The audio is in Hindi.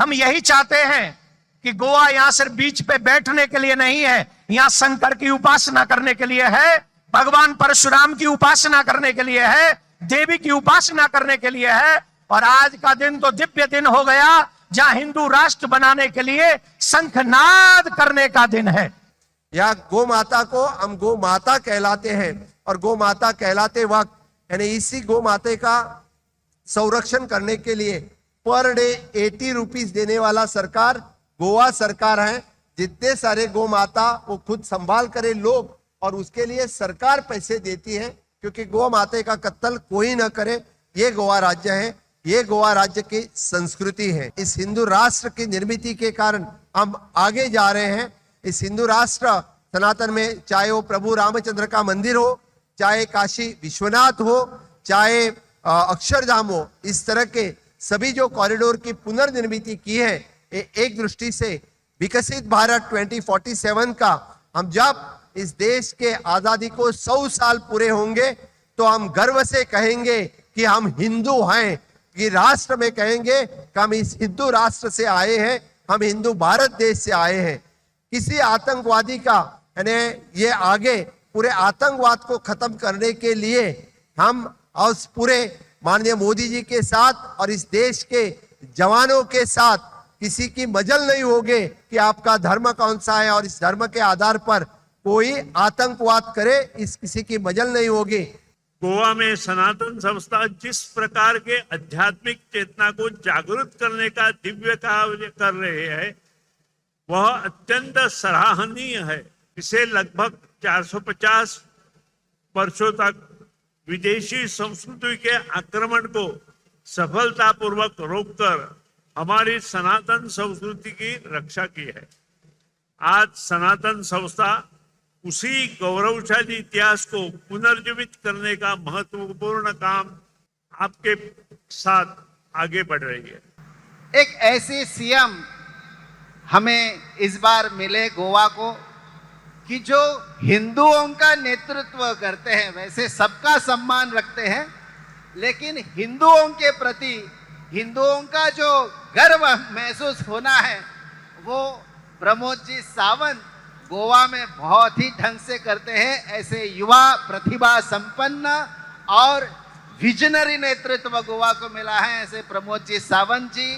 हम यही चाहते हैं कि गोवा यहां सिर्फ बीच पे बैठने के लिए नहीं है, यहां शंकर की उपासना करने के लिए है, भगवान परशुराम की उपासना करने के लिए है, देवी की उपासना करने के लिए है। और आज का दिन तो दिव्य दिन हो गया जहां हिंदू राष्ट्र बनाने के लिए शंखनाद करने का दिन है। या गौ माता को हम गौ माता कहलाते हैं और गौ माता कहलाते वक्त यानी इसी गौ माता का संरक्षण करने के लिए पर डे 80 रुपीज देने वाला सरकार गोवा सरकार है। जितने सारे गौ माता वो खुद संभाल करे लोग, और उसके लिए सरकार पैसे देती है, क्योंकि गौ माता का कत्ल कोई ना करे। ये गोवा राज्य है, ये गोवा राज्य की संस्कृति है। इस हिंदू राष्ट्र की निर्मित के कारण हम आगे जा रहे हैं। इस हिंदू राष्ट्र सनातन में चाहे वो प्रभु रामचंद्र का मंदिर हो, चाहे काशी विश्वनाथ हो, चाहे अक्षरधाम हो, इस तरह के सभी जो कॉरिडोर की पुनर्निर्मित की है, एक दृष्टि से विकसित भारत 2047 का हम जब इस देश के आजादी को 100 साल पूरे होंगे तो हम गर्व से कहेंगे कि हम हिंदू हैं, कि राष्ट्र में कहेंगे कि हम इस हिंदू राष्ट्र से आए हैं, हम हिंदू भारत देश से आए हैं। किसी आतंकवादी का यानी ये आगे पूरे आतंकवाद को खत्म करने के लिए हम उस पूरे माननीय मोदी जी के साथ और इस देश के जवानों के साथ किसी की मजल नहीं होगी कि आपका धर्म कौन सा है और इस धर्म के आधार पर कोई आतंकवाद करे, इस किसी की मजल नहीं होगी। गोवा में सनातन संस्था जिस प्रकार के आध्यात्मिक चेतना को जागृत करने का दिव्य कार्य कर रहे हैं वह अत्यंत सराहनीय है। इसे लगभग 450 वर्षों तक विदेशी संस्कृति के आक्रमण को सफलतापूर्वक रोककर हमारी सनातन संस्कृति की रक्षा की है। आज सनातन संस्था उसी गौरवशाली इतिहास को पुनर्जीवित करने का महत्वपूर्ण काम आपके साथ आगे बढ़ रही है। एक ऐसे सीएम हमें इस बार मिले गोवा को कि जो हिंदुओं का नेतृत्व करते हैं, वैसे सबका सम्मान रखते हैं, लेकिन हिंदुओं के प्रति हिंदुओं का जो गर्व महसूस होना है वो प्रमोद जी सावंत गोवा में बहुत ही ढंग से करते हैं। ऐसे युवा प्रतिभा संपन्न और विजनरी नेतृत्व गोवा को मिला है, ऐसे प्रमोद जी सावंत जी।